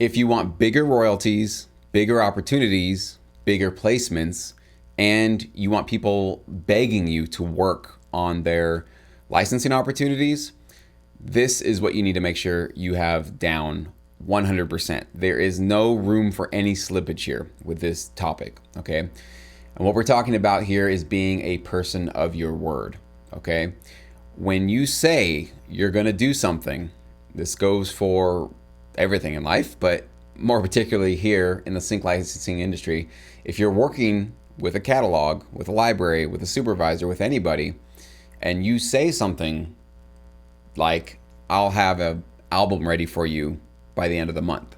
If you want bigger royalties, bigger opportunities, bigger placements, and you want people begging you to work on their licensing opportunities, this is what you need to make sure you have down 100%. There is no room for any slippage here with this topic, okay? And what we're talking about here is being a person of your word, okay? When you say you're going to do something, this goes for everything in life, but more particularly here in the sync licensing industry. If you're working with a catalog, with a library, with a supervisor, with anybody, and you say something like, I'll have an album ready for you by the end of the month,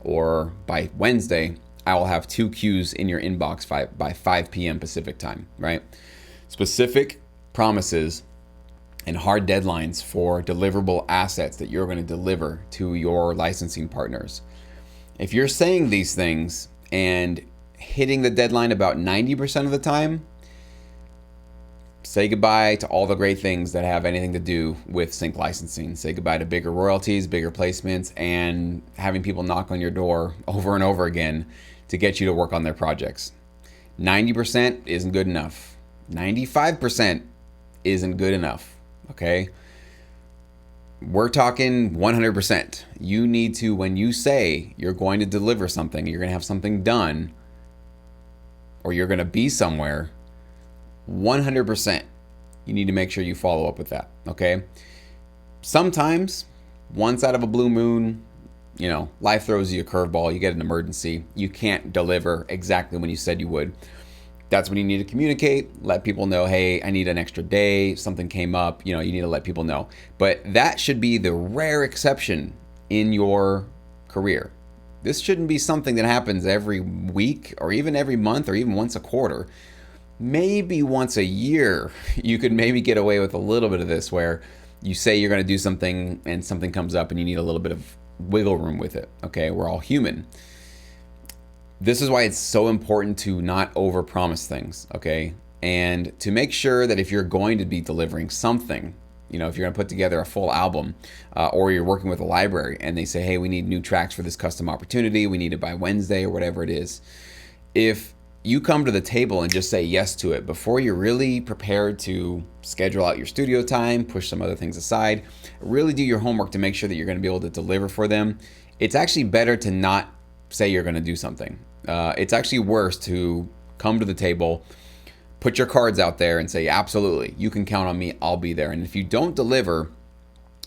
or by Wednesday, I will have 2 queues in your inbox by 5 p.m. Pacific time, right? Specific promises and hard deadlines for deliverable assets that you're going to deliver to your licensing partners. If you're saying these things and hitting the deadline about 90% of the time, say goodbye to all the great things that have anything to do with sync licensing. Say goodbye to bigger royalties, bigger placements, and having people knock on your door over and over again to get you to work on their projects. 90% isn't good enough. 95% isn't good enough, okay? We're talking 100%. You need to, when you say you're going to deliver something, you're going to have something done, or you're going to be somewhere, 100%, you need to make sure you follow up with that, okay? Sometimes, once out of a blue moon, life throws you a curveball, you get an emergency, you can't deliver exactly when you said you would. That's when you need to communicate, let people know, hey, I need an extra day, something came up, you need to let people know. But that should be the rare exception in your career. This shouldn't be something that happens every week or even every month or even once a quarter. Maybe once a year, you could maybe get away with a little bit of this where you say you're going to do something and something comes up and you need a little bit of wiggle room with it. Okay, we're all human. This is why it's so important to not overpromise things, okay? And to make sure that if you're going to be delivering something, if you're going to put together a full album or you're working with a library and they say, hey, we need new tracks for this custom opportunity, we need it by Wednesday or whatever it is. If you come to the table and just say yes to it before you're really prepared to schedule out your studio time, push some other things aside, really do your homework to make sure that you're going to be able to deliver for them. It's actually better to not say you're going to do something. It's actually worse to come to the table, put your cards out there and say, absolutely, you can count on me, I'll be there. And if you don't deliver,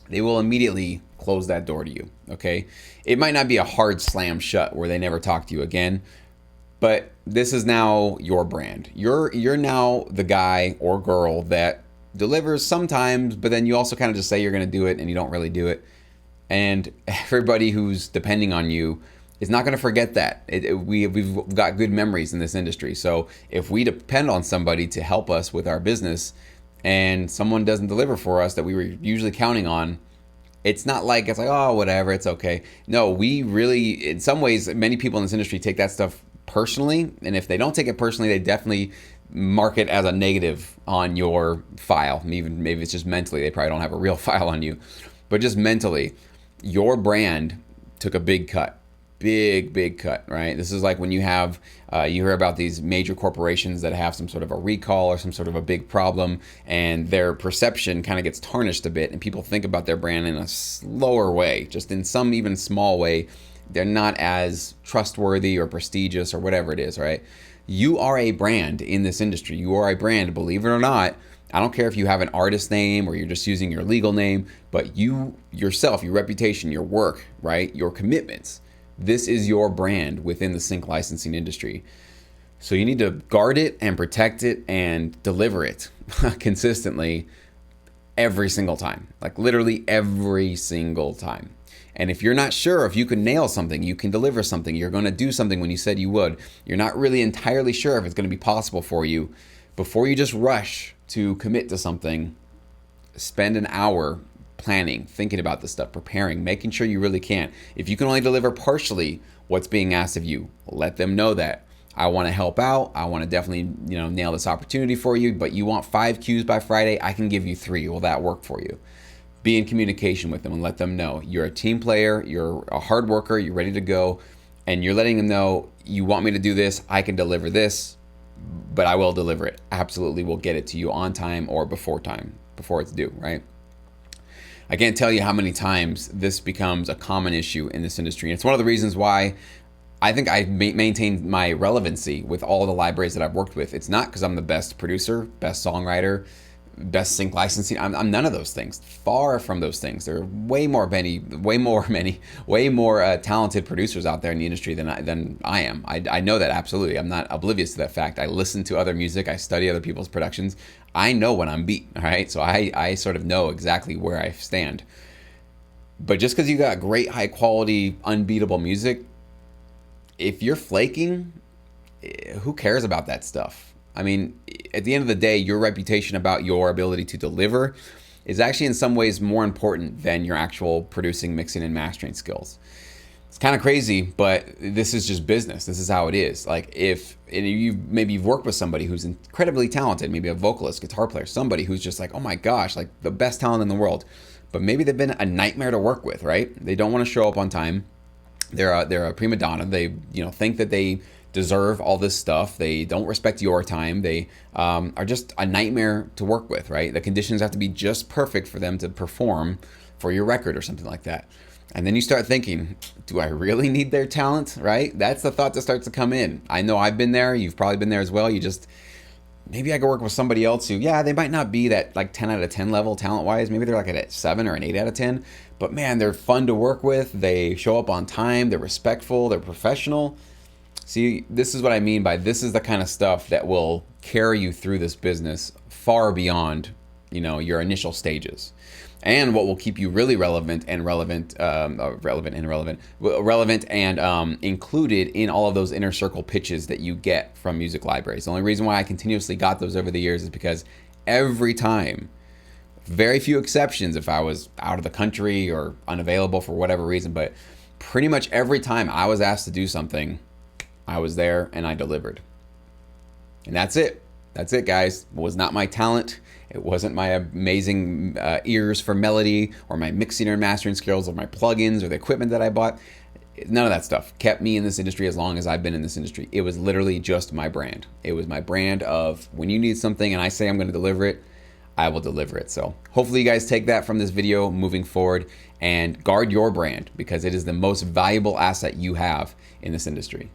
they will immediately close that door to you, okay? It might not be a hard slam shut where they never talk to you again, but this is now your brand. You're now the guy or girl that delivers sometimes, but then you also kind of just say you're going to do it and you don't really do it. And everybody who's depending on you is not going to forget that. We've got good memories in this industry. So if we depend on somebody to help us with our business and someone doesn't deliver for us that we were usually counting on, it's not like it's like, oh, whatever, it's okay. No, we really, in some ways, many people in this industry take that stuff personally, and if they don't take it personally, they definitely mark it as a negative on your file. Even maybe it's just mentally, they probably don't have a real file on you, but just mentally, your brand took a big cut. Big cut, right? This is like when you have, you hear about these major corporations that have some sort of a recall or some sort of a big problem, and their perception kind of gets tarnished a bit, and people think about their brand in a slower way, just in some even small way. They're not as trustworthy or prestigious or whatever it is, right? You are a brand in this industry. You are a brand, believe it or not. I don't care if you have an artist name or you're just using your legal name, but you yourself, your reputation, your work, right? Your commitments. This is your brand within the sync licensing industry. So you need to guard it and protect it and deliver it consistently every single time, like literally every single time. And if you're not sure if you can nail something, you can deliver something, you're going to do something when you said you would, you're not really entirely sure if it's going to be possible for you, before you just rush to commit to something, spend an hour planning, thinking about this stuff, preparing, making sure you really can. If you can only deliver partially what's being asked of you, let them know that. I want to help out. I want to definitely, nail this opportunity for you, but you want 5 queues by Friday, I can give you 3. Will that work for you? Be in communication with them and let them know you're a team player, you're a hard worker, you're ready to go, and you're letting them know you want me to do this, I can deliver this, but I will deliver it. Absolutely, we'll get it to you on time or before it's due, right? I can't tell you how many times this becomes a common issue in this industry. And it's one of the reasons why I think I maintained my relevancy with all the libraries that I've worked with. It's not because I'm the best producer, best songwriter, best sync licensing. I'm none of those things. Far from those things. There are way more talented producers out there in the industry than I am. I know that absolutely. I'm not oblivious to that fact. I listen to other music. I study other people's productions. I know when I'm beat. All right, so I sort of know exactly where I stand. But just because you got great, high quality, unbeatable music, if you're flaking, who cares about that stuff? I mean, at the end of the day, your reputation about your ability to deliver is actually in some ways more important than your actual producing, mixing, and mastering skills. It's kind of crazy, but this is just business. This is how it is. Like if you've worked with somebody who's incredibly talented, maybe a vocalist, guitar player, somebody who's just like, oh my gosh, like the best talent in the world, but maybe they've been a nightmare to work with, right? They don't want to show up on time. They're a prima donna. They think that they deserve all this stuff. They don't respect your time. They are just a nightmare to work with, right? The conditions have to be just perfect for them to perform for your record or something like that. And then you start thinking, do I really need their talent, right? That's the thought that starts to come in. I know I've been there. You've probably been there as well. Maybe I could work with somebody else who, yeah, they might not be that like 10 out of 10 level talent-wise. Maybe they're like at a 7 or an 8 out of 10. But man, they're fun to work with. They show up on time. They're respectful. They're professional. See, this is what I mean by this is the kind of stuff that will carry you through this business far beyond, your initial stages. And what will keep you really relevant and included in all of those inner circle pitches that you get from music libraries. The only reason why I continuously got those over the years is because every time, very few exceptions if I was out of the country or unavailable for whatever reason, but pretty much every time I was asked to do something, I was there and I delivered. And that's it. That's it, guys. It was not my talent. It wasn't my amazing ears for melody or my mixing or mastering skills or my plugins or the equipment that I bought. None of that stuff kept me in this industry as long as I've been in this industry. It was literally just my brand. It was my brand of when you need something and I say I'm going to deliver it, I will deliver it. So hopefully you guys take that from this video moving forward and guard your brand because it is the most valuable asset you have in this industry.